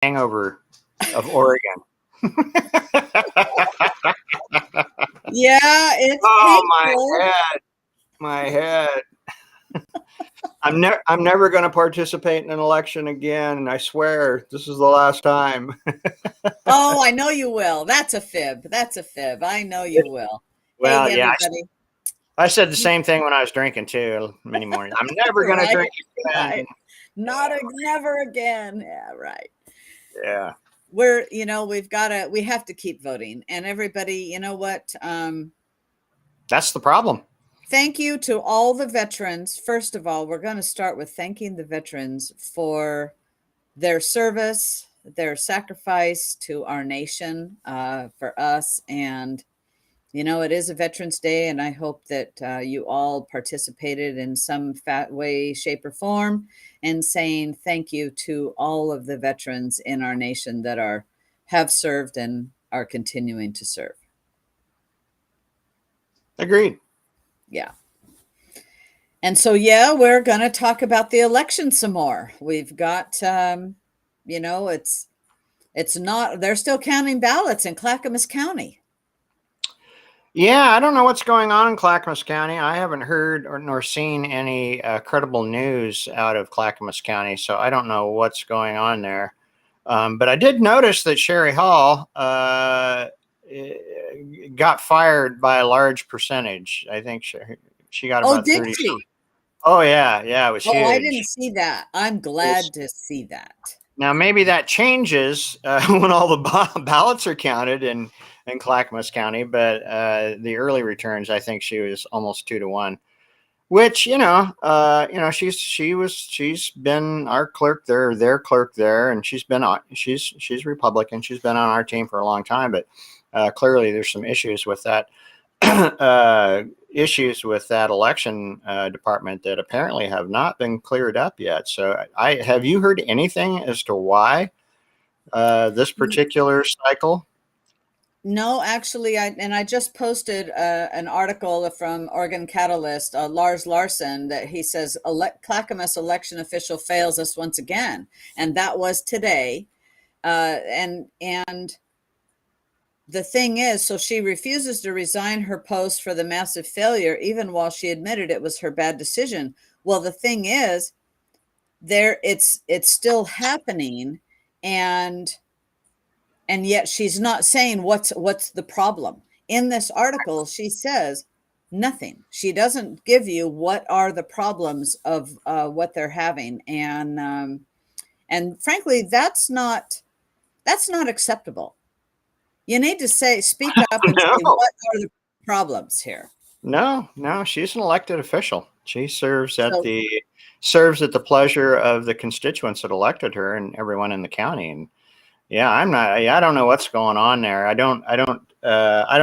hangover of Oregon. Yeah, it's oh, painful. my head. I'm never going to participate in an election again. I swear this is the last time. Oh, I know you will. That's a fib. That's a fib. I know you will. Hey, Well, yeah, everybody. I said the same thing when I was drinking too many mornings. I'm never going to Right, drink again. right. Never again. Yeah, right. Yeah. We have to keep voting. And everybody, you know what? That's the problem. Thank you to all the veterans. First of all, we're going to start with thanking the veterans for their service, their sacrifice to our nation, for us. And, it is a Veterans Day, and I hope that you all participated in some fat way, shape, or form in saying thank you to all of the veterans in our nation that have served and are continuing to serve. Agreed. Yeah. And so, yeah, we're going to talk about the election some more. We've got, it's not, they're still counting ballots in Clackamas County. Yeah, I don't know what's going on in Clackamas County. I haven't heard nor seen any credible news out of Clackamas County, so I don't know what's going on there. But I did notice that Sherry Hall got fired by a large percentage. I think she got about 30. Did she? Oh, yeah. It was huge. I didn't see that. I'm glad to see that. Now, maybe that changes when all the ballots are counted in Clackamas County, but the early returns, I think she was almost 2-1. Which she's been our clerk there, their clerk there, and she's Republican. She's been on our team for a long time, but clearly there's some issues with that. Issues with that election department that apparently have not been cleared up yet. So have you heard anything as to why this particular cycle? No, actually, I just posted an article from Oregon Catalyst, Lars Larson, that he says Clackamas election official fails us once again, and that was today. And the thing is, so she refuses to resign her post for the massive failure, even while she admitted it was her bad decision. Well, the thing is, it's still happening, and yet she's not saying what's the problem. In this article, she says nothing. She doesn't give you what are the problems of what they're having, and frankly, that's not acceptable. You need to speak up and say what are the problems here. No, she's an elected official. She serves at the pleasure of the constituents that elected her and everyone in the county. And yeah, I don't know what's going on there. I don't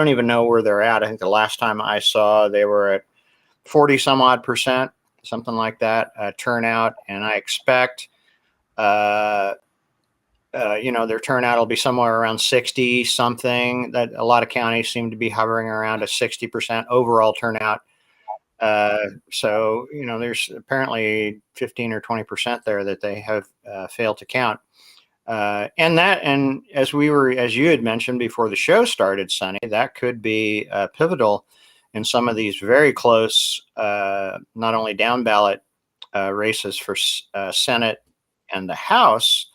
even know where they're at. I think the last time I saw they were at 40 some odd %, something like that, turnout. And I expect, their turnout will be somewhere around 60 something. That a lot of counties seem to be hovering around a 60% overall turnout. So, there's apparently 15 or 20% there that they have failed to count. And as you had mentioned before the show started, Sonny, that could be pivotal in some of these very close, not only down ballot races for Senate and the House,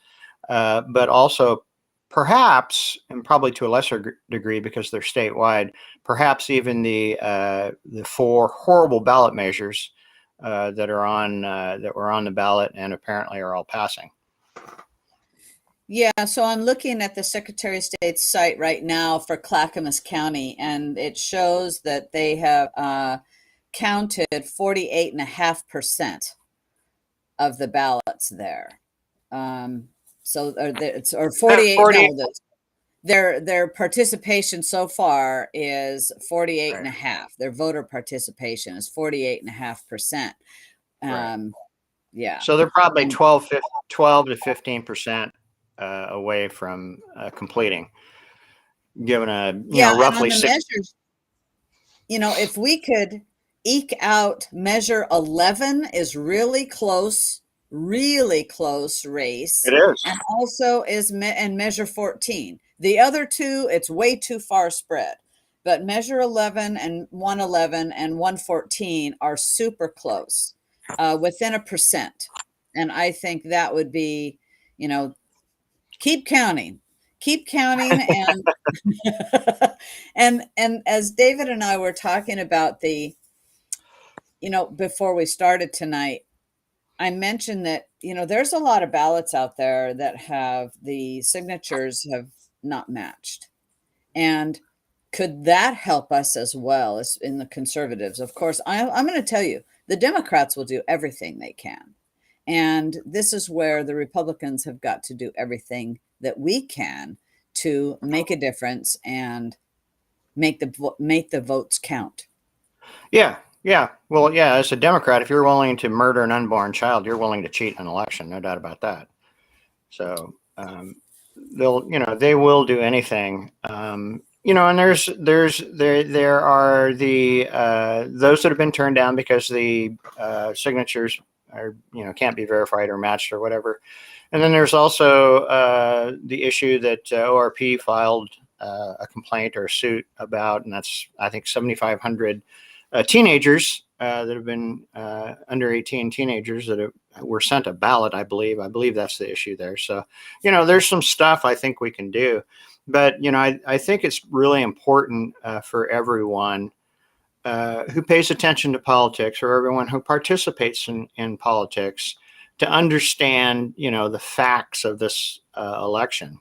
but also perhaps, and probably to a lesser degree because they're statewide, perhaps even the 4 horrible ballot measures that were on the ballot and apparently are all passing. Yeah, so I'm looking at the Secretary of State's site right now for Clackamas County, and it shows that they have counted 48.5% of the ballots there. Or 48. 40. No, their participation so far is 48.5. Their voter participation is 48.5%. Yeah. So they're probably 12 to 15% away from completing, given roughly and on the measures, if we could eke out measure 11 is really close really close race, It is. and also is and Measure 14. The other two, it's way too far spread. But Measure 11 and 111 and 114 are super close, within 1%. And I think that would be, you know, keep counting, and and as David and I were talking about before we started tonight, I mentioned that, there's a lot of ballots out there that have the signatures have not matched. And could that help us as well as in the conservatives? Of course, I'm going to tell you, the Democrats will do everything they can. And this is where the Republicans have got to do everything that we can to make a difference and make the votes count. Yeah. Yeah. Well, yeah, as a Democrat, if you're willing to murder an unborn child, you're willing to cheat an election. No doubt about that. So they will do anything. And there are those that have been turned down because the signatures are, can't be verified or matched or whatever. And then there's also the issue that ORP filed a complaint or a suit about, and that's, I think, 7,500 teenagers that have been under 18 teenagers that were sent a ballot, I believe. I believe that's the issue there. So, there's some stuff I think we can do. But, I think it's really important for everyone who pays attention to politics, or everyone who participates in politics, to understand, the facts of this election.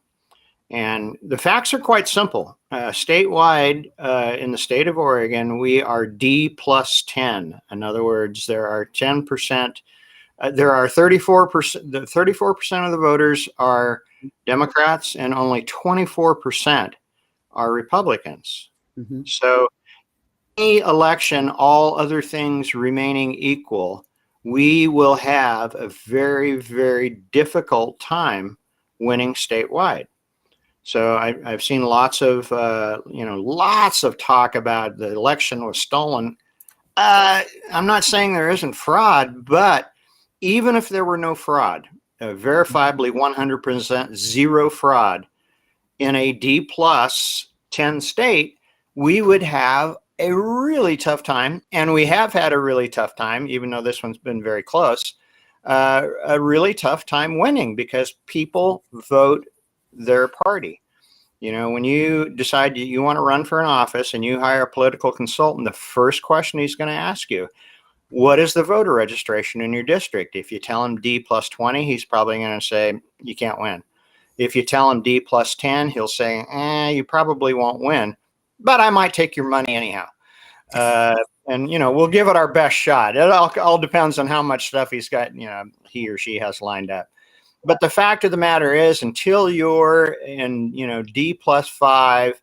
And the facts are quite simple. Statewide, in the state of Oregon, we are D plus 10. In other words, there are 10%, there are 34%, the 34% of the voters are Democrats, and only 24% are Republicans. Mm-hmm. So any election, all other things remaining equal, we will have a very, very difficult time winning statewide. So I've seen lots of talk about the election was stolen. I'm not saying there isn't fraud, but even if there were no fraud, verifiably 100% zero fraud in a D plus 10 state, we would have a really tough time. And we have had a really tough time, even though this one's been very close, a really tough time winning, because people vote their party. When you decide you want to run for an office and you hire a political consultant, the first question he's going to ask you, what is the voter registration in your district? If you tell him D plus 20, he's probably going to say, you can't win. If you tell him D plus 10, he'll say, you probably won't win, but I might take your money anyhow. And, we'll give it our best shot. It all depends on how much stuff he's got, he or she has lined up. But the fact of the matter is, until you're in, D plus 5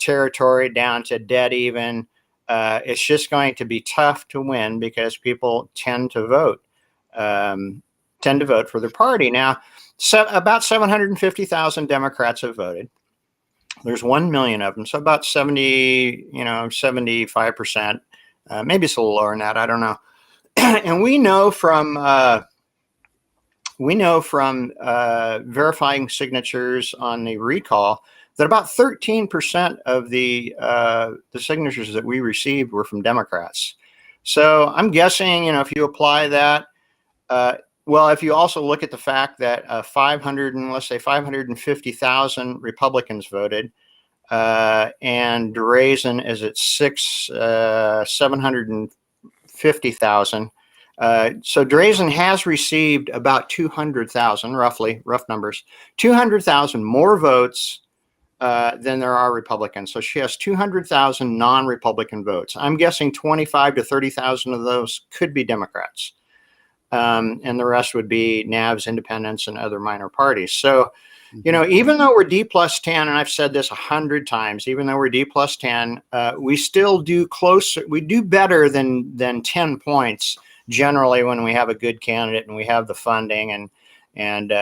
territory down to dead even, it's just going to be tough to win, because people tend to vote for their party. Now, about 750,000 Democrats have voted. There's 1 million of them, so about 75%. Maybe it's a little lower than that. I don't know. And we know from verifying signatures on the recall that about 13% of the signatures that we received were from Democrats. So I'm guessing, if you apply that, if you also look at the fact that 550,000 Republicans voted, and Drazen is at 750,000. So Drazen has received about 200,000, roughly, rough numbers, 200,000 more votes than there are Republicans. So she has 200,000 non-Republican votes. I'm guessing 25 to 30,000 of those could be Democrats. And the rest would be NABs, independents, and other minor parties. So, even though we're D plus 10, and I've said this 100 times, even though we're D plus 10, we still do we do better than 10 points generally when we have a good candidate and we have the funding and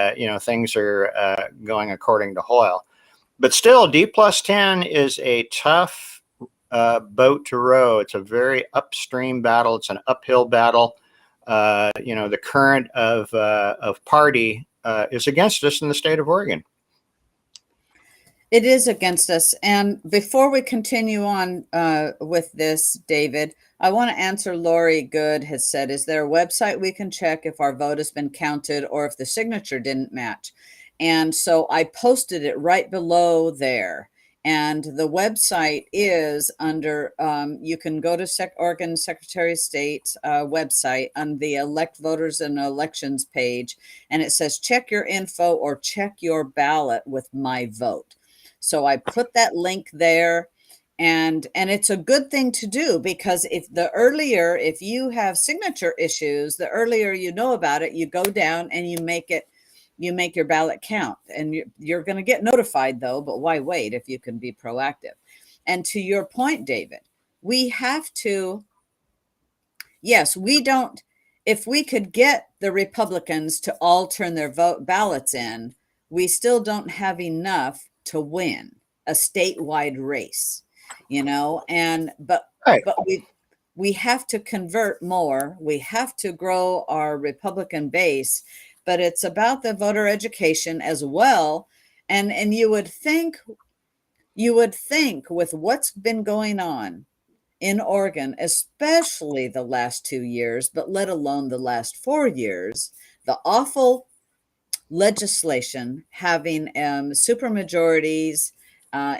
things are going according to Hoyle. But still, D plus 10 is a tough boat to row. It's a very upstream battle. It's an uphill battle. the current of party is against us in the state of Oregon. It is against us. And before we continue on with this, David, I want to answer Lori Good has said, is there a website we can check if our vote has been counted or if the signature didn't match? And so I posted it right below there. And the website is under, you can go to Oregon Secretary of State's website on the Elect Voters and Elections page, and it says check your info or check your ballot with my vote. So I put that link there, and it's a good thing to do, because if you have signature issues, the earlier you know about it, you go down and you make your ballot count, and you're going to get notified though, but why wait if you can be proactive? And to your point, David, we have to, yes, if we could get the Republicans to all turn their ballots in, we still don't have enough to win a statewide race, but Right. we have to convert more. We have to grow our Republican base, but it's about the voter education as well. And you would think with what's been going on in Oregon, especially the last 2 years, but let alone the last 4 years, the awful legislation, having supermajorities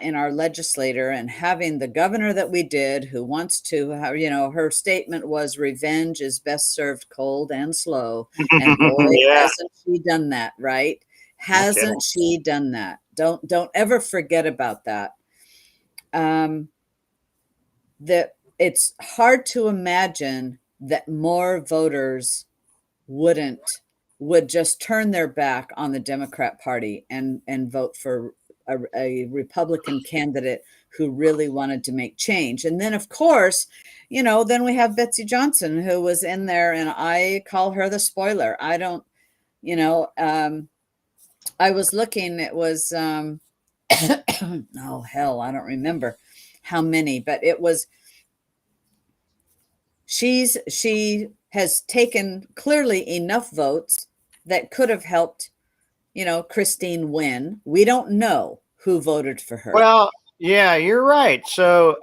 in our legislature, and having the governor that we did, who wants to have, her statement was revenge is best served cold and slow. And boy, Yeah. hasn't she done that, right? Hasn't she done that? Don't ever forget about that. That it's hard to imagine that more voters would just turn their back on the Democrat Party and vote for a Republican candidate who really wanted to make change. And then, of course, then we have Betsy Johnson, who was in there, and I call her the spoiler. I don't, I was looking, it was, oh, hell, I don't remember how many, but it was, she has taken clearly enough votes that could have helped, Christine win. We don't know who voted for her. Well, yeah, you're right. So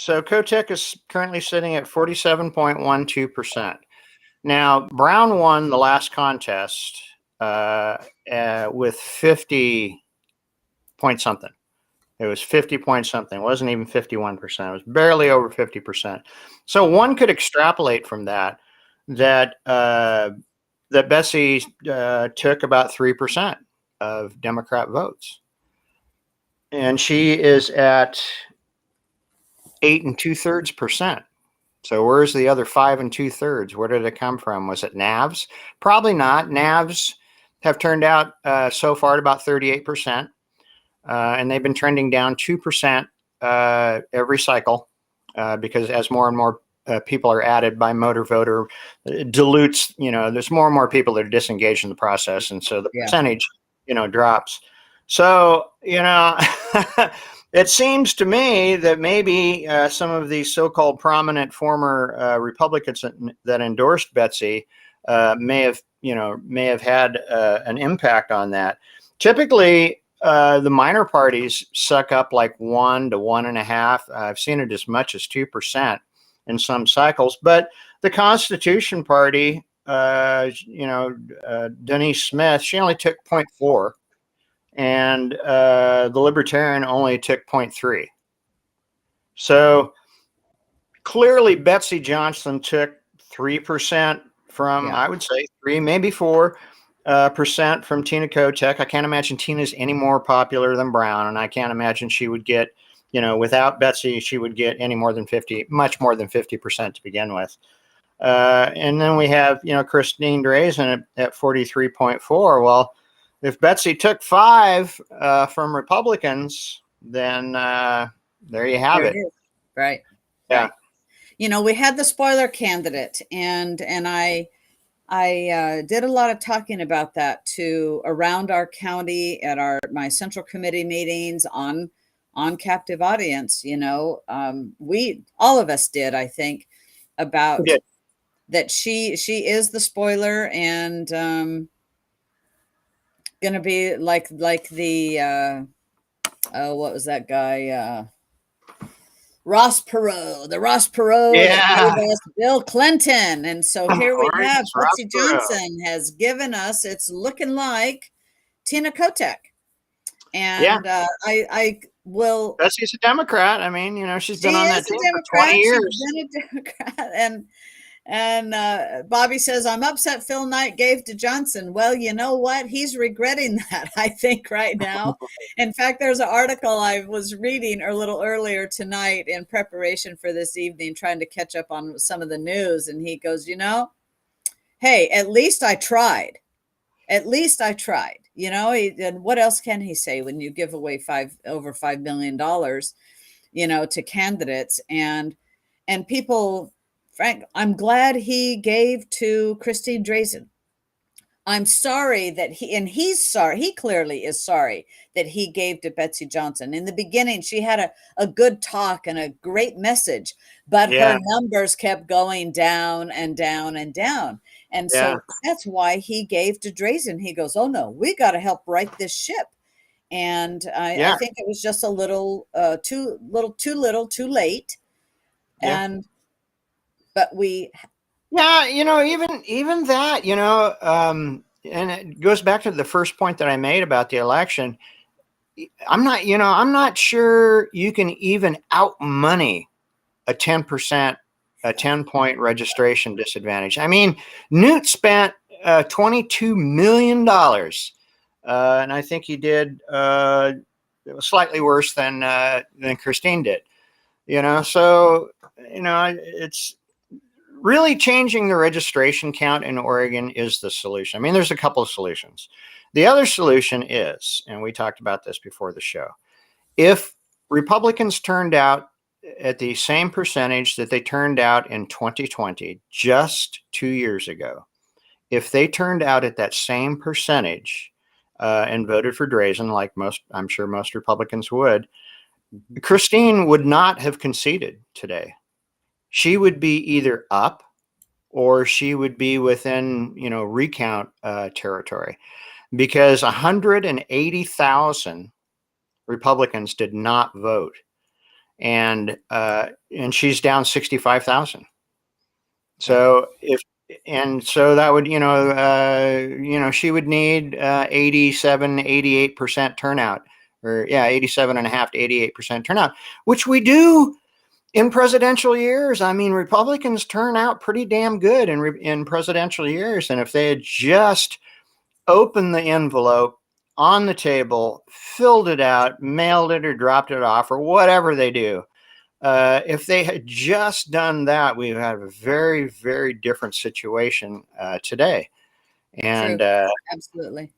Kotek is currently sitting at 47.12%. Now, Brown won the last contest with 50 point something. It was 50 point something. It wasn't even 51%. It was barely over 50%. So one could extrapolate from that Betsy took about 3% of Democrat votes. And she is at 8 2/3%. So where's the other 5 2/3? Where did it come from? Was it NAVs? Probably not. NAVs have turned out so far at about 38%. And they've been trending down 2% every cycle because as more and more people are added by motor voter, it dilutes, there's more and more people that are disengaged in the process. And so the percentage, drops. So, it seems to me that maybe some of these so-called prominent former Republicans that endorsed Betsy may have had an impact on that. Typically, the minor parties suck up like 1 to 1.5. I've seen it as much as 2% in some cycles. But the Constitution Party, Denise Smith, she only took 0.4. And the Libertarian only took 0.3. So clearly Betsy Johnson took 3% from, I would say 3, maybe 4% from Tina Kotek. I can't imagine Tina's any more popular than Brown, and I can't imagine she would get, without Betsy, she would get any more than 50, much more than 50% to begin with. And then we have, Christine Drazen at 43.4. Well, if Betsy took 5 from Republicans, then there you have it. Right. Yeah. Right. We had the spoiler candidate, and I did a lot of talking about that too around our county at my central committee meetings on captive audience. We all of us did, I think, about that she is the spoiler, and gonna be like the oh, what was that guy? Ross Perot, the Ross Perot that Yeah, gave us Bill Clinton. And so of here we course, have it's Ross Betsy Perot. Johnson has given us, it's looking like Tina Kotek. Yeah, And I will, Betsy's a Democrat. I mean, she's been she on that is a team for 20 Democrat. She's years. been a Democrat. And Bobby says, I'm upset Phil Knight gave to Johnson. Well, you know what? He's regretting that, I think, right now. In fact, there's an article I was reading a little earlier tonight in preparation for this evening, trying to catch up on some of the news. And he goes, hey, at least I tried. At least I tried. And what else can he say when you give away over $5 million, to candidates and people? Frank, I'm glad he gave to Christine Drazan. I'm sorry that he's sorry. He clearly is sorry that he gave to Betsy Johnson. In the beginning, she had a good talk and a great message, but her Yeah, numbers kept going down and down and down. And yeah, so that's why he gave to Drazan. He goes, oh no, we got to help right this ship. And I yeah, think it was just a little too late. yeah. And but we Yeah, even that, and it goes back to the first point that I made about the election. I'm not sure you can even out money a 10%, a 10-point registration disadvantage. I mean, Newt spent $22 million, and I think he did it was slightly worse than Christine did. So it's really changing the registration count in Oregon is the solution. I mean, there's a couple of solutions. The other solution is, and we talked about this before the show, if Republicans turned out at the same percentage that they turned out in 2020, just 2 years ago, if they turned out at that same percentage and voted for Drazan, like I'm sure most Republicans would, Christine would not have conceded today. She would be either up or she would be within, recount territory, because 180,000 Republicans did not vote, and she's down 65,000. So so that would, she would need 87, 88% turnout, or 87 and a half to 88% turnout, which we do in presidential years. I mean, Republicans turn out pretty damn good in presidential years. And if they had just opened the envelope on the table, filled it out, mailed it or dropped it off or whatever they do, if they had just done that, we would have a very, very different situation today. And, true, absolutely.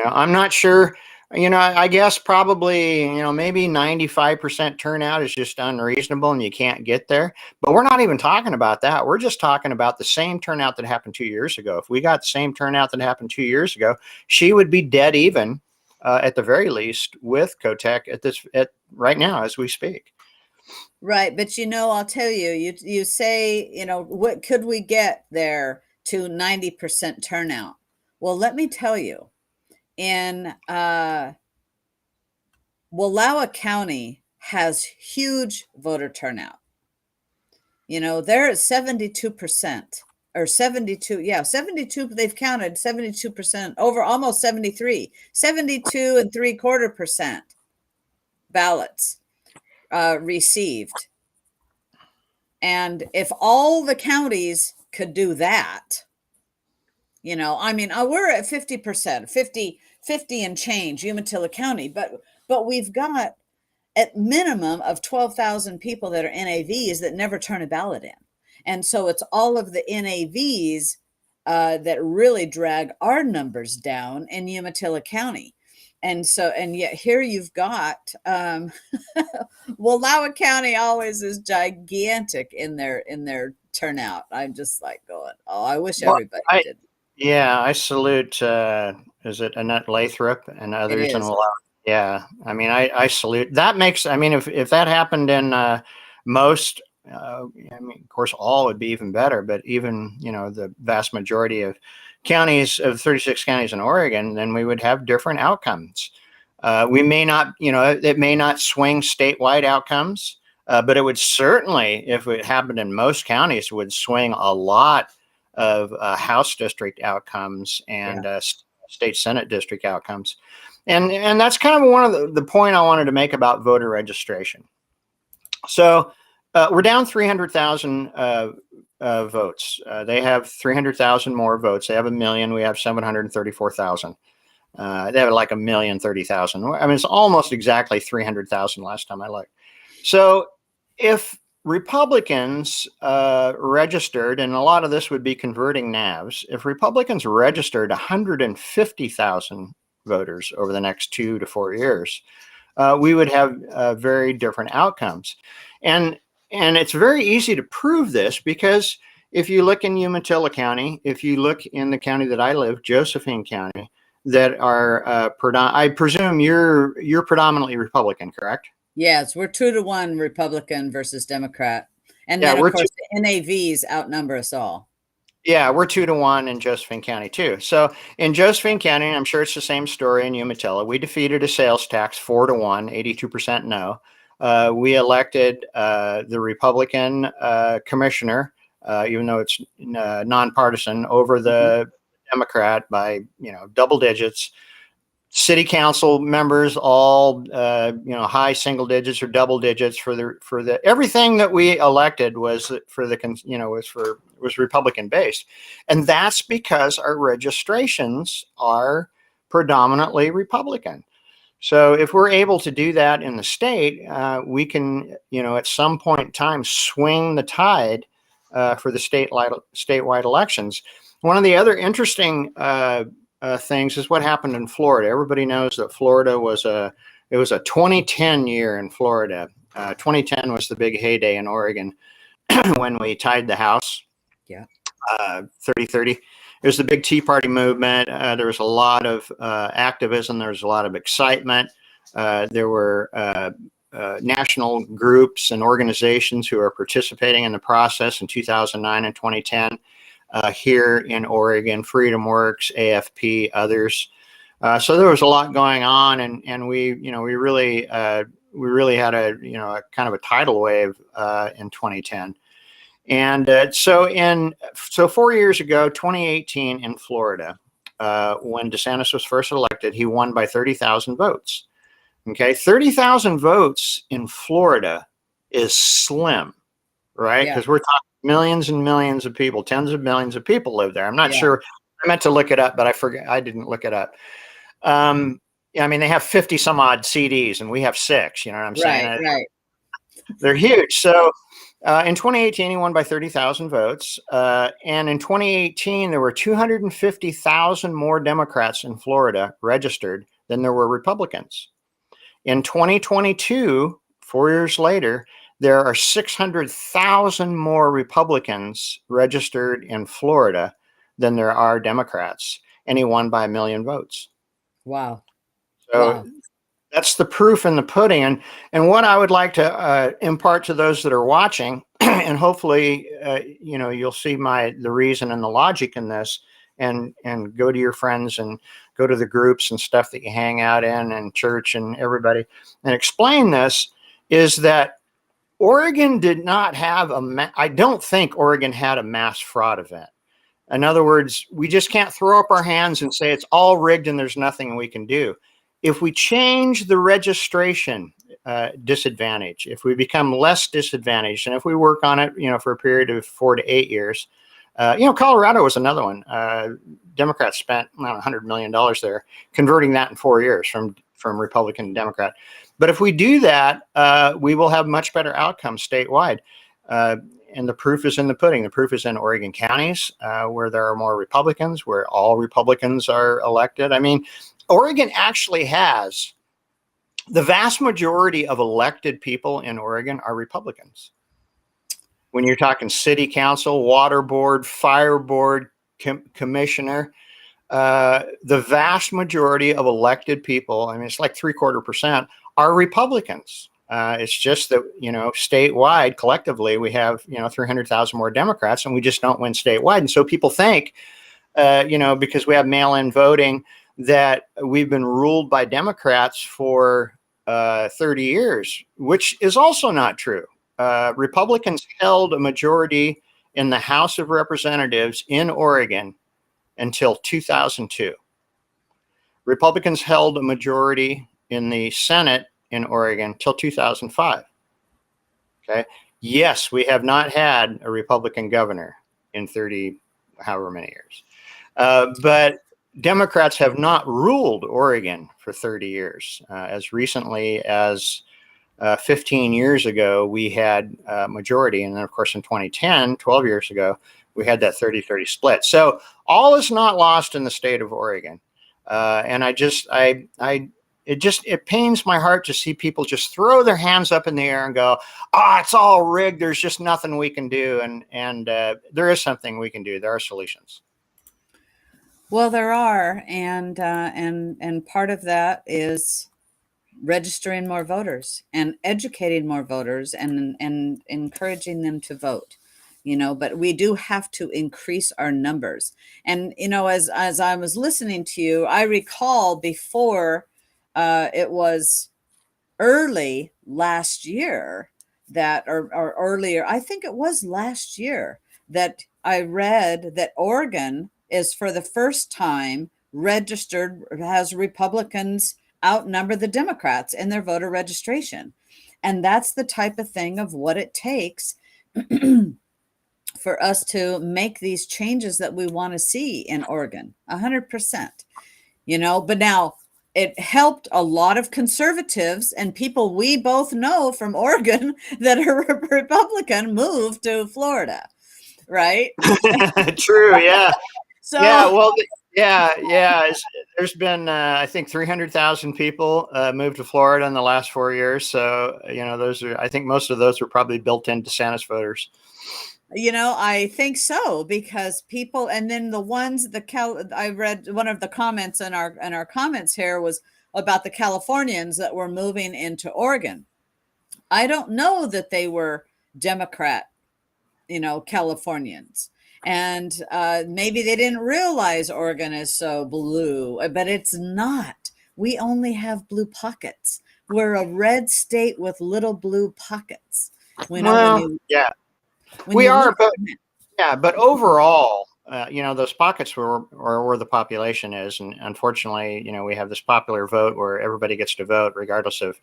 I'm not sure. I guess probably, maybe 95% turnout is just unreasonable and you can't get there. But we're not even talking about that. We're just talking about the same turnout that happened 2 years ago. If we got the same turnout that happened 2 years ago, she would be dead even, at the very least, with Kotek at right now as we speak. Right, but I'll tell you, you say, what could we get there to 90% turnout? Well, let me tell you, in Wallowa County has huge voter turnout. They're at 72% or 72, yeah, 72, they've counted 72% over almost 73, 72.75% ballots received. And if all the counties could do that, I mean, we're at 50%, 50 and change, Umatilla County, but we've got at minimum of 12,000 people that are NAVs that never turn a ballot in. And so it's all of the NAVs that really drag our numbers down in Umatilla County. And so, and yet here you've got, Wallowa County always is gigantic in their turnout. I'm just like going, oh, I wish Well, everybody did. Yeah, I salute, is it Annette Lathrop and It others? And is. yeah, I mean, I salute that. I mean, if that happened in most I mean, of course, all would be even better, but even, the vast majority of counties, of 36 counties in Oregon, then we would have different outcomes. We may not, it may not swing statewide outcomes, but it would certainly, if it happened in most counties, would swing a lot of House district outcomes and state Senate district outcomes. And that's kind of one of the point I wanted to make about voter registration. So we're down 300,000 votes. They have 300,000 more votes. They have 1 million. We have 734,000. They have like 1,030,000. I mean, it's almost exactly 300,000 last time I looked. So if Republicans registered, and a lot of this would be converting NAVs, if Republicans registered 150,000 voters over the next 2 to 4 years, we would have very different outcomes. And it's very easy to prove this, because if you look in Umatilla County, if you look in the county that I live, Josephine County, that are I presume you're predominantly Republican, correct? Yes, we're 2-1 Republican versus Democrat. And Yeah, then, of course, the NAVs outnumber us all. Yeah, we're 2-1 in Josephine County too. So in Josephine County, I'm sure it's the same story in Umatilla, we defeated a sales tax 4-1, 82% no. We elected the Republican commissioner, even though it's nonpartisan, over the Democrat by double digits. City council members all high single digits or double digits for the everything that we elected was for the was Republican based, and that's because our registrations are predominantly Republican. So if we're able to do that in the state, we can at some point in time swing the tide for the statewide elections. One of the other interesting things is what happened in Florida. Everybody knows that Florida was a 2010 year in Florida. 2010 was the big heyday in Oregon when we tied the House. Yeah. 30-30. It was the big Tea Party movement. There was a lot of activism. There was a lot of excitement. There were national groups and organizations who are participating in the process in 2009 and 2010. Here in Oregon, Freedom Works, AFP, others. So there was a lot going on, and we really had a kind of a tidal wave in 2010. And so 4 years ago, 2018, in Florida, when DeSantis was first elected, he won by 30,000 votes. Okay, 30,000 votes in Florida is slim, right? Because we're talking millions and millions of people, tens of millions of people live there. I'm not sure. I meant to look it up, but I forgot. I didn't look it up. I mean, they have 50 some odd CDs, and we have 6. You know what I'm saying? Right. They're huge. So in 2018, he won by 30,000 votes. And in 2018, there were 250,000 more Democrats in Florida registered than there were Republicans. In 2022, 4 years later, there are 600,000 more Republicans registered in Florida than there are Democrats, and he won by 1 million votes. Wow. So that's the proof in the pudding. And what I would like to impart to those that are watching, and hopefully, you'll see the reason and the logic in this, and go to your friends and go to the groups and stuff that you hang out in, and church and everybody, and explain this, is that Oregon did not have I don't think Oregon had a mass fraud event. In other words, we just can't throw up our hands and say it's all rigged and there's nothing we can do. If we change the registration disadvantage, if we become less disadvantaged, and if we work on it, for a period of 4 to 8 years, Colorado was another one. Democrats spent $100 million there, converting that in 4 years from Republican to Democrat. But if we do that, we will have much better outcomes statewide. And the proof is in the pudding. The proof is in Oregon counties where there are more Republicans, where all Republicans are elected. I mean, Oregon actually has the vast majority of elected people in Oregon are Republicans. When you're talking city council, water board, fire board, commissioner, the vast majority of elected people, I mean, it's like 0.75%, are Republicans. It's just that, statewide, collectively, we have, 300,000 more Democrats, and we just don't win statewide. And so people think, because we have mail-in voting, that we've been ruled by Democrats for 30 years, which is also not true. Republicans held a majority in the House of Representatives in Oregon until 2002. Republicans held a majority in the Senate in Oregon till 2005. Okay. Yes, we have not had a Republican governor in 30, however many years. But Democrats have not ruled Oregon for 30 years. As recently as 15 years ago, we had a majority. And then, of course, in 2010, 12 years ago, we had that 30-30 split. So all is not lost in the state of Oregon. And it pains my heart to see people just throw their hands up in the air and go, it's all rigged. There's just nothing we can do. And there is something we can do. There are solutions. Well, there are. And part of that is registering more voters and educating more voters and encouraging them to vote. But we do have to increase our numbers. And, as I was listening to you, I recall before it was early last year or earlier, I think it was last year, that I read that Oregon is for the first time registered, has Republicans outnumber the Democrats in their voter registration. And that's the type of thing of what it takes for us to make these changes that we want to see in Oregon, 100%, but now it helped a lot of conservatives and people we both know from Oregon that are Republican move to Florida, right? True. Yeah. So, yeah. Well, yeah. There's been, I think, 300,000 people moved to Florida in the last 4 years. So, I think most of those were probably built-in DeSantis voters. I think so, because people, and then the ones, I read one of the comments in our comments here was about the Californians that were moving into Oregon. I don't know that they were Democrat, Californians. And maybe they didn't realize Oregon is so blue, but it's not. We only have blue pockets. We're a red state with little blue pockets. Yeah. We are, but overall, those pockets were where the population is, and unfortunately, we have this popular vote where everybody gets to vote, regardless of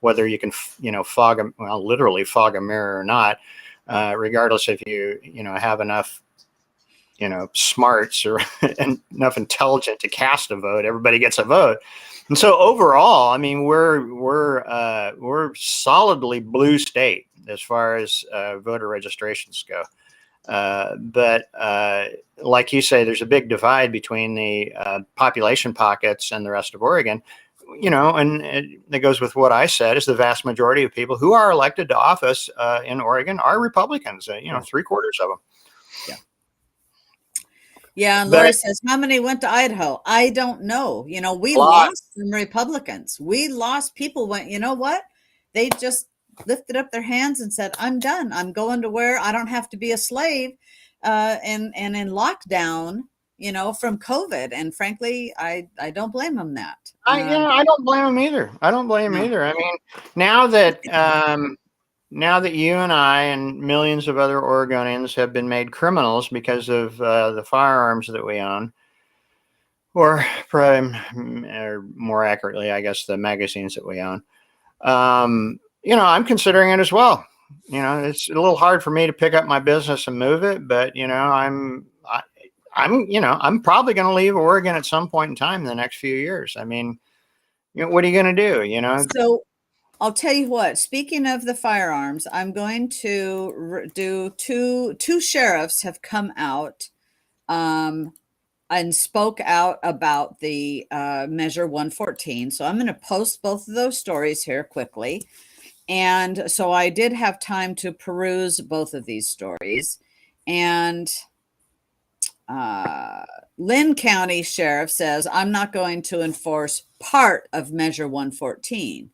whether you can, literally fog a mirror or not, regardless if you have enough, smarts or enough intelligence to cast a vote. Everybody gets a vote, and so overall, I mean, we're solidly blue state as far as voter registrations go. But like you say, there's a big divide between the population pockets and the rest of Oregon, and it goes with what I said, is the vast majority of people who are elected to office in Oregon are Republicans, 3/4 of them. Yeah. Yeah. And Lori says, how many went to Idaho? I don't know. We lost some Republicans. We lost people went, you know what? They just lifted up their hands and said, I'm done. I'm going to where I don't have to be a slave and in lockdown, from COVID. And frankly, I don't blame them that. I don't blame them either. I mean, now that you and I and millions of other Oregonians have been made criminals because of the firearms that we own, or more accurately, I guess, the magazines that we own, I'm considering it as well. It's a little hard for me to pick up my business and move it, but I'm probably going to leave Oregon at some point in time in the next few years. I mean, what are you going to do? So I'll tell you what, speaking of the firearms, I'm going to do two sheriffs have come out and spoke out about the Measure 114. So I'm going to post both of those stories here quickly. And so I did have time to peruse both of these stories. And Lynn County Sheriff says, I'm not going to enforce part of Measure 114.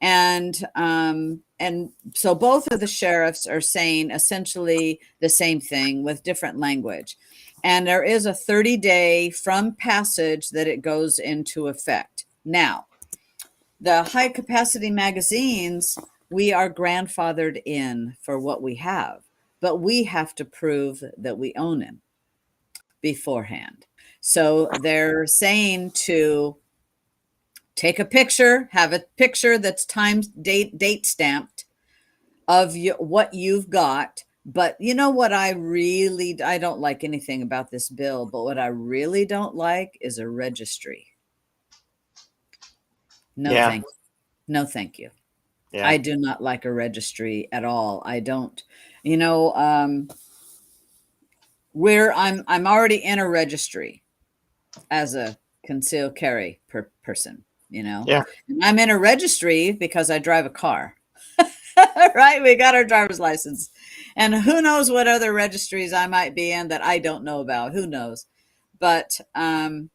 And so both of the sheriffs are saying essentially the same thing with different language. And there is a 30-day from passage that it goes into effect. Now, the high capacity magazines, we are grandfathered in for what we have, but we have to prove that we own them beforehand. So they're saying to take a picture, have a picture that's date stamped of what you've got. But you know what I don't like anything about this bill, but what I really don't like is a registry. No, Yeah. thank you. No, thank you. Yeah. I do not like a registry at all. I don't, I'm already in a registry as a concealed carry person, Yeah. And I'm in a registry because I drive a car. Right? We got our driver's license. And who knows what other registries I might be in that I don't know about. Who knows? But I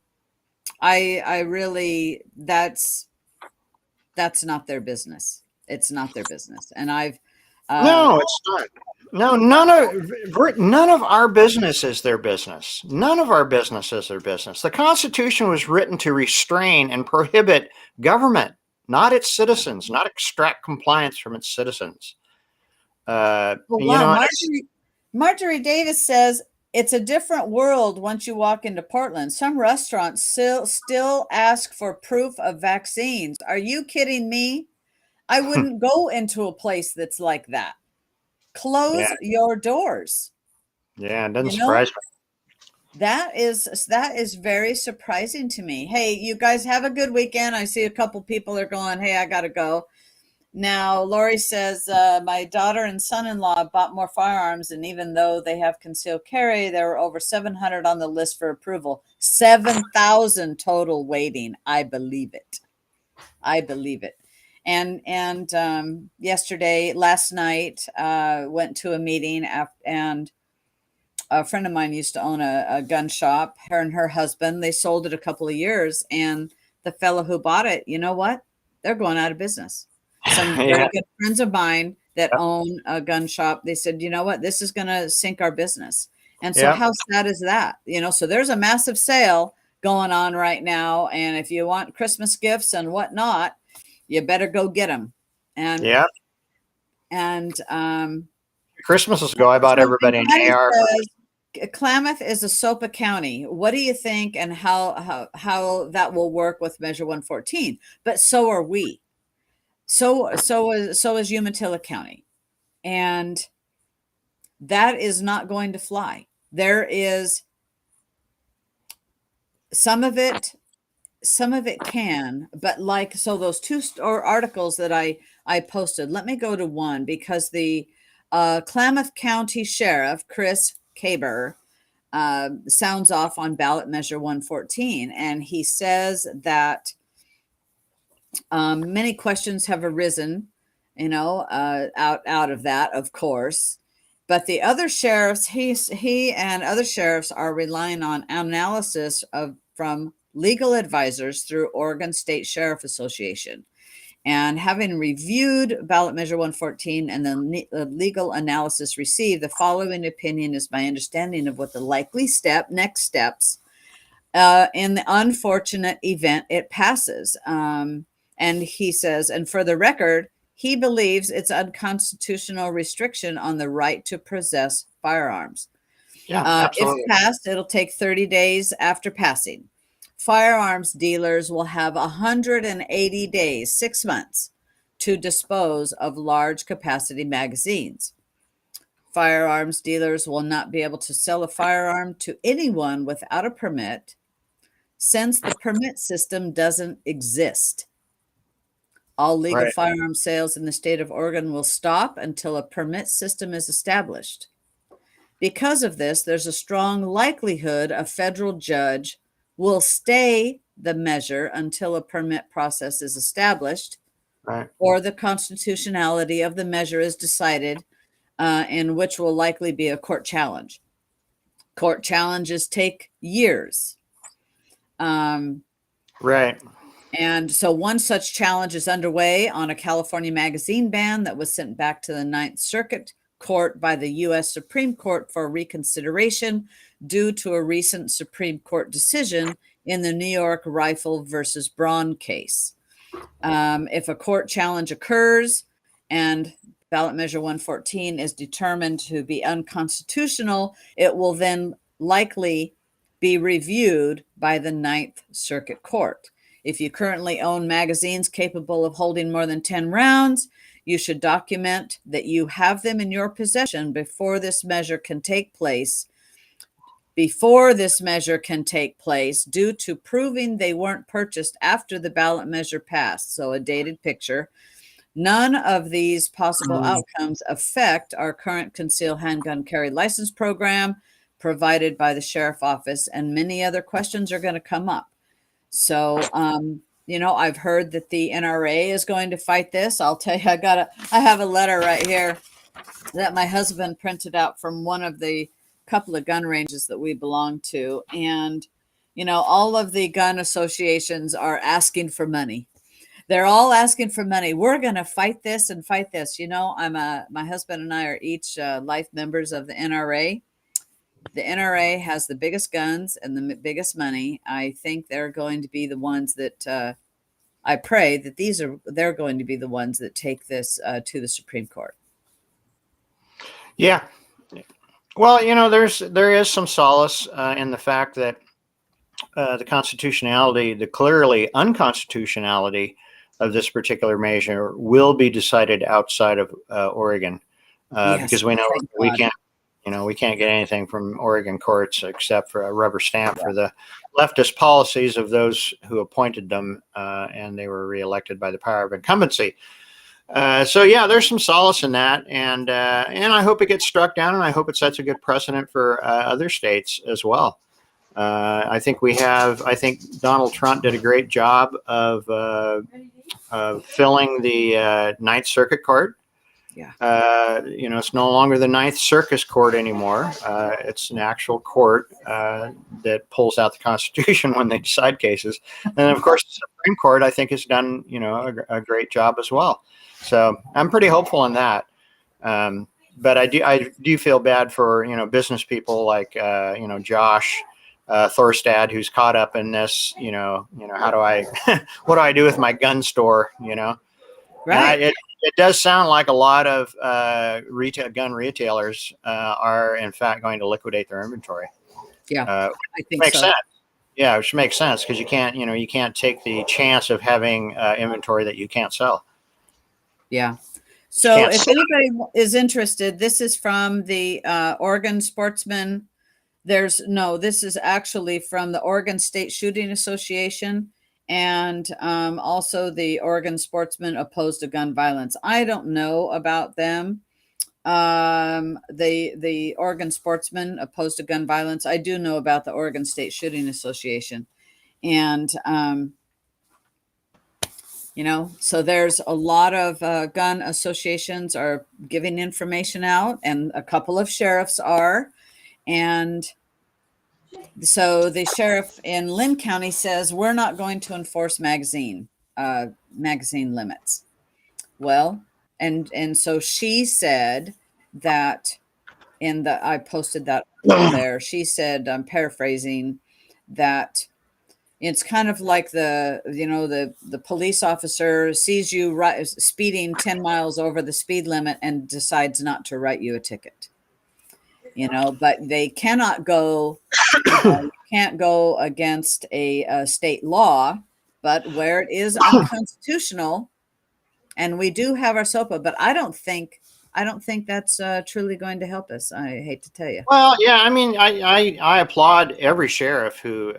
really that's not their business. It's not their business. And I've No, it's not. No, none of our business is their business. None of our business is their business. The Constitution was written to restrain and prohibit government, not its citizens, not extract compliance from its citizens. Well, wow, Marjorie Davis says it's a different world once you walk into Portland. Some restaurants still ask for proof of vaccines. Are you kidding me? I wouldn't go into a place that's like that. Close your doors. Yeah, it doesn't surprise me. That is very surprising to me. Hey, you guys have a good weekend. I see a couple people are going, hey, I got to go. Now, Lori says, my daughter and son-in-law bought more firearms, and even though they have concealed carry, there were over 700 on the list for approval. 7,000 total waiting. I believe it. I believe it. And last night, went to a meeting, and a friend of mine used to own a gun shop. Her and her husband, they sold it a couple of years, and the fellow who bought it, you know what? They're going out of business. Some very good friends of mine that own a gun shop, they said, you know what? This is going to sink our business. And so how sad is that? So there's a massive sale going on right now. And if you want Christmas gifts and whatnot, you better go get them. And Christmas ago, I bought everybody an AR. Klamath is a SOPA county. What do you think, and how that will work with Measure 114? But so are we. So is Umatilla County, and that is not going to fly. There is some of it can, but those two articles that I posted. Let me go to one, because the Klamath County Sheriff Chris Kaber sounds off on ballot measure 114, and he says that many questions have arisen, out of that, of course. But the other sheriffs, he and other sheriffs are relying on analysis from legal advisors through Oregon State Sheriff Association. And having reviewed ballot measure 114 and the legal analysis received, the following opinion is my understanding of what the likely next steps in the unfortunate event it passes. And he says, and for the record, he believes it's unconstitutional restriction on the right to possess firearms. Absolutely. If passed, it'll take 30 days after passing. Firearms dealers will have 180 days, 6 months, to dispose of large capacity magazines. Firearms dealers will not be able to sell a firearm to anyone without a permit, since the permit system doesn't exist. All legal firearm sales in the state of Oregon will stop until a permit system is established. Because of this, there's a strong likelihood a federal judge will stay the measure until a permit process is established, or the constitutionality of the measure is decided, in which will likely be a court challenge. Court challenges take years. And so one such challenge is underway on a California magazine ban that was sent back to the Ninth Circuit Court by the U.S. Supreme Court for reconsideration due to a recent Supreme Court decision in the New York Rifle versus Braun case. If a court challenge occurs and ballot measure 114 is determined to be unconstitutional, it will then likely be reviewed by the Ninth Circuit Court. If you currently own magazines capable of holding more than 10 rounds, you should document that you have them in your possession before this measure can take place. Due to proving they weren't purchased after the ballot measure passed. So a dated picture. None of these possible outcomes affect our current concealed handgun carry license program provided by the sheriff office, and many other questions are going to come up. So, I've heard that the NRA is going to fight this. I'll tell you, I have a letter right here that my husband printed out from one of the couple of gun ranges that we belong to. And, all of the gun associations are asking for money. They're all asking for money. We're going to fight this and fight this. My husband and I are each life members of the NRA. The NRA has the biggest guns and the biggest money. I think they're going to be the ones that I pray that they're going to be the ones that take this to the Supreme Court. Yeah. Well, there is some solace in the fact that the clearly unconstitutionality of this particular measure will be decided outside of Oregon, because we know we can't get anything from Oregon courts except for a rubber stamp for the leftist policies of those who appointed them, and they were reelected by the power of incumbency. So there's some solace in that, and I hope it gets struck down, and I hope it sets a good precedent for other states as well. I think Donald Trump did a great job of filling the Ninth Circuit Court. Yeah. It's no longer the Ninth Circus Court anymore. It's an actual court that pulls out the Constitution when they decide cases. And of course, the Supreme Court, I think, has done, a great job as well. So I'm pretty hopeful in that. But I do feel bad for, business people like, Josh Thorstad, who's caught up in this, how do I, what do I do with my gun store, Right. It does sound like a lot of gun retailers are in fact going to liquidate their inventory. Yeah, I think makes so. sense. Yeah, which makes sense because you can't take the chance of having inventory that you can't sell. Yeah. So if anybody is interested, this is from the Oregon Sportsman. This is actually from the Oregon State Shooting Association, and also the Oregon Sportsmen Opposed to Gun Violence. I don't know about them. The Oregon Sportsmen Opposed to Gun Violence. I do know about the Oregon State Shooting Association. And, so there's a lot of gun associations are giving information out, and a couple of sheriffs are. And so the sheriff in Lynn County says, we're not going to enforce magazine limits. Well, and so she said that I posted that there. She said, I'm paraphrasing, that it's kind of like the police officer sees you speeding 10 miles over the speed limit and decides not to write you a ticket. But they cannot go, you can't go against a state law, but where it is unconstitutional, and we do have our SOPA, but I don't think that's truly going to help us. I hate to tell you. Well, yeah, I mean, I applaud every sheriff who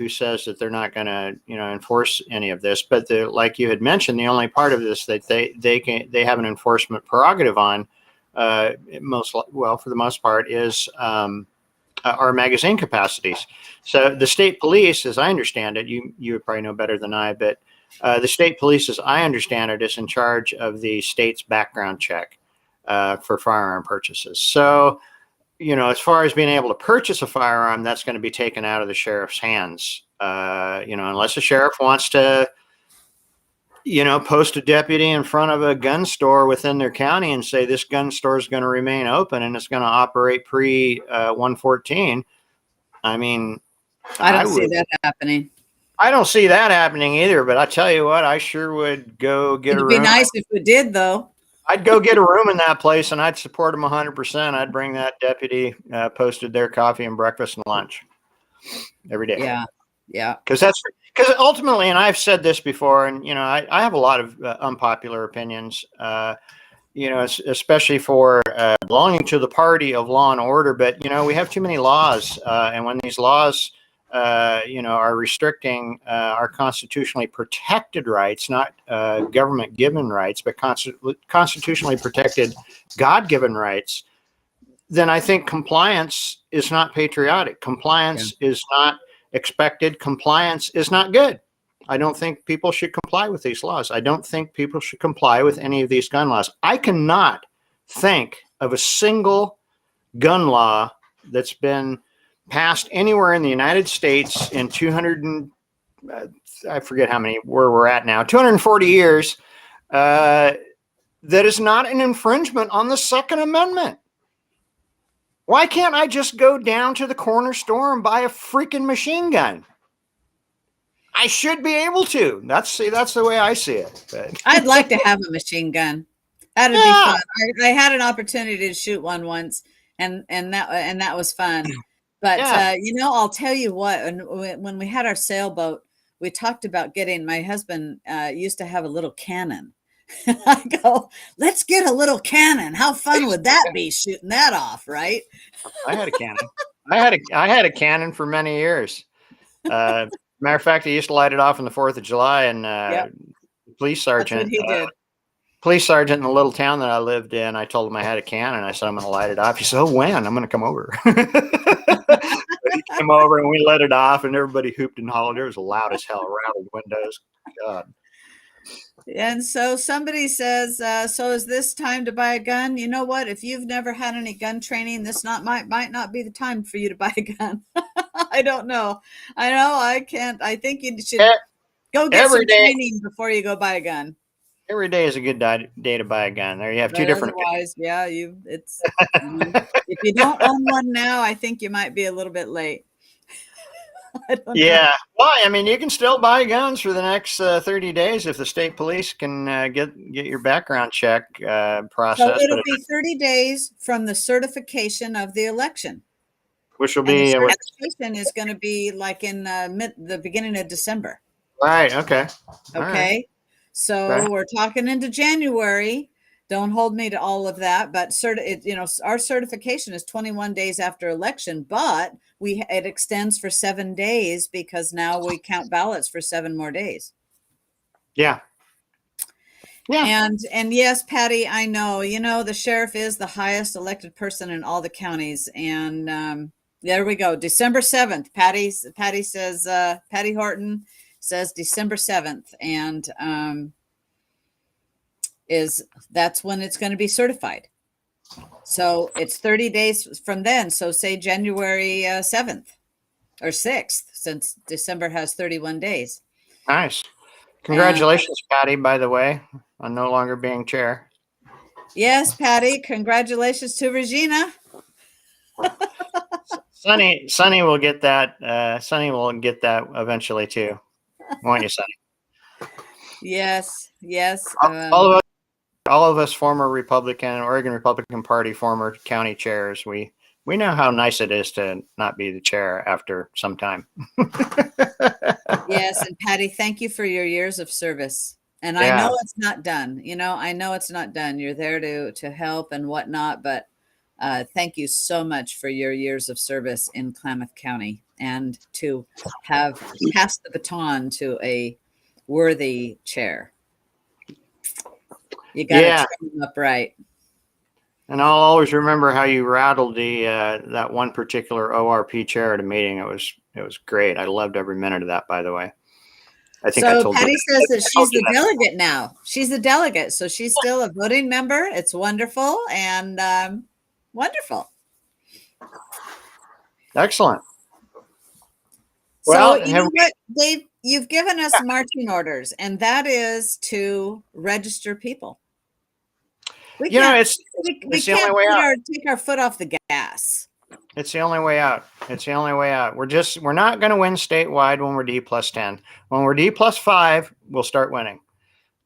says that they're not going to, enforce any of this. But like you had mentioned, the only part of this that they have an enforcement prerogative on, for the most part, is our magazine capacities. So the state police, as I understand it, you would probably know better than I, but the state police, as I understand it, is in charge of the state's background check for firearm purchases. So, as far as being able to purchase a firearm, that's going to be taken out of the sheriff's hands. Unless the sheriff wants to post a deputy in front of a gun store within their county and say this gun store is going to remain open and it's going to operate pre 114. I mean, I don't see that happening. I don't see that happening either. But I tell you what, I sure would go get a room. It'd be nice if we did, though. I'd go get a room in that place, and I'd support them 100%. I'd bring that deputy posted their coffee and breakfast and lunch every day. Yeah. Because ultimately, and I've said this before, and I have a lot of unpopular opinions. Especially for belonging to the party of law and order. But we have too many laws, and when these laws are restricting our constitutionally protected rights, not government given rights, but constitutionally protected God-given rights, then I think compliance is not patriotic. Compliance is not expected. Compliance is not good. I don't think people should comply with these laws. I don't think people should comply with any of these gun laws. I cannot think of a single gun law that's been passed anywhere in the United States in 200 and I forget where we're at now, 240 years, that is not an infringement on the Second Amendment. Why can't I just go down to the corner store and buy a freaking machine gun? I should be able to. That's the way I see it. But. I'd like to have a machine gun. That'd be fun. I had an opportunity to shoot one once, and that was fun. But I'll tell you what. When we had our sailboat, we talked about getting. My husband used to have a little cannon. I go, let's get a little cannon. How fun would that be, shooting that off, right? I had a cannon. I had a cannon for many years. Matter of fact, I used to light it off on the 4th of July, and police sergeant in the little town that I lived in, I told him I had a cannon. I said, I'm going to light it off. He said, oh, when? I'm going to come over. He came over and we let it off, and everybody hooped and hollered. It was loud as hell, rattled windows. God. And so somebody says, so is this time to buy a gun? You know what? If you've never had any gun training, this might not be the time for you to buy a gun. I don't know. I can't. I think you should go get some training before you go buy a gun. Every day is a good day to buy a gun. There you have two different. Otherwise, if you don't own one now, I think you might be a little bit late. Yeah. Well, I mean, you can still buy guns for the next 30 days if the state police can get your background check process. So it'll be 30 days from the certification of the election. Which will be the certification is going to be like in the beginning of December. Right. Okay. Okay. Right. So we're talking into January. Don't hold me to all of that, but our certification is 21 days after election, but it extends for 7 days because now we count ballots for 7 more days. Yeah. Yeah. And yes, Patty, I know, the sheriff is the highest elected person in all the counties. And there we go. December 7th. Patty says, Patty Horton says December 7th. And that's when it's going to be certified. So it's 30 days from then. So say January 7th or 6th, since December has 31 days. Nice. Congratulations, Patty, by the way, on no longer being chair. Yes, Patty. Congratulations to Regina. Sonny will get that. Sonny will get that eventually too. Won't you, Sonny? Yes. All of us former Oregon Republican Party former county chairs, we know how nice it is to not be the chair after some time. Yes, and Patty, thank you for your years of service. And I know it's not done. I know it's not done. You're there to help and whatnot, but thank you so much for your years of service in Klamath County and to have passed the baton to a worthy chair. You got to train them up right. And I'll always remember how you rattled that one particular ORP chair at a meeting. It was great. I loved every minute of that, by the way. I think so Patty says that she's the delegate now. She's the delegate, so she's still a voting member. It's wonderful and wonderful. Excellent. Well, so you know what, Dave? you've given us marching orders, and that is to register people. We can't, we it's the only can't way out. take our foot off the gas. It's the only way out. It's the only way out. We're not going to win statewide when we're D+10. When we're D+5, we'll start winning.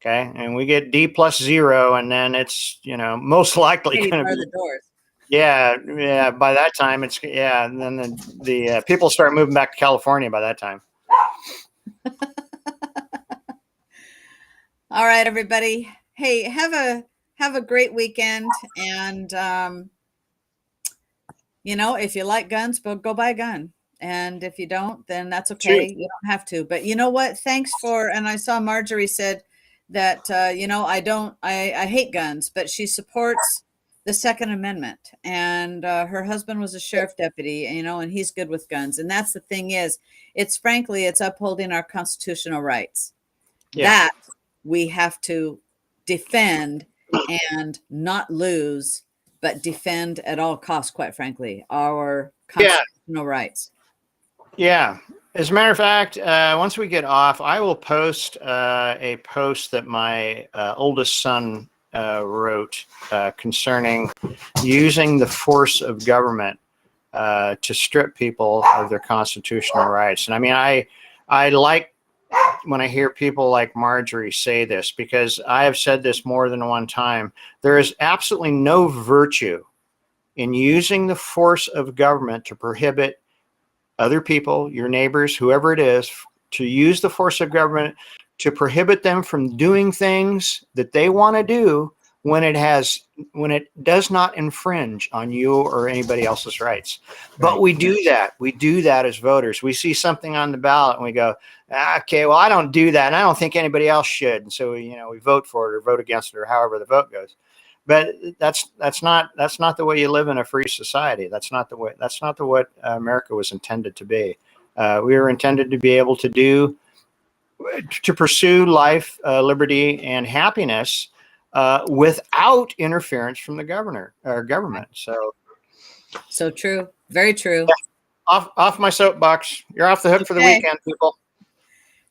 Okay. And we get D+0, and then it's, most likely going to be the doors. Yeah. Yeah. By that time and then the people start moving back to California by that time. All right, everybody. Hey, have a great weekend. And, if you like guns, go buy a gun. And if you don't, then that's okay. You don't have to. But you know what? Thanks and I saw Marjorie said that, I hate guns, but she supports the Second Amendment. And her husband was a sheriff deputy, and he's good with guns. And that's the thing is, it's upholding our constitutional rights. Yeah. That we have to defend and not lose, but defend at all costs, quite frankly, our constitutional rights. Yeah. As a matter of fact, once we get off, I will post a post that my oldest son wrote concerning using the force of government to strip people of their constitutional rights. And I mean, I like when I hear people like Marjorie say this, because I have said this more than one time. There is absolutely no virtue in using the force of government to prohibit other people, your neighbors, whoever it is, to use the force of government to prohibit them from doing things that they want to do when it does not infringe on you or anybody else's rights. But we do that. We do that as voters. We see something on the ballot and we go, okay, well, I don't do that, and I don't think anybody else should. And so we vote for it or vote against it or however the vote goes. But that's not the way you live in a free society. That's not the way America was intended to be. We were intended to be able to pursue life, liberty, and happiness without interference from the government. So true. Very true. Yeah. Off my soapbox. You're off the hook for the weekend, people.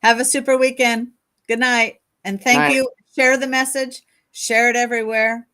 Have a super weekend. Good night. And thank you. Share the message. Share it everywhere.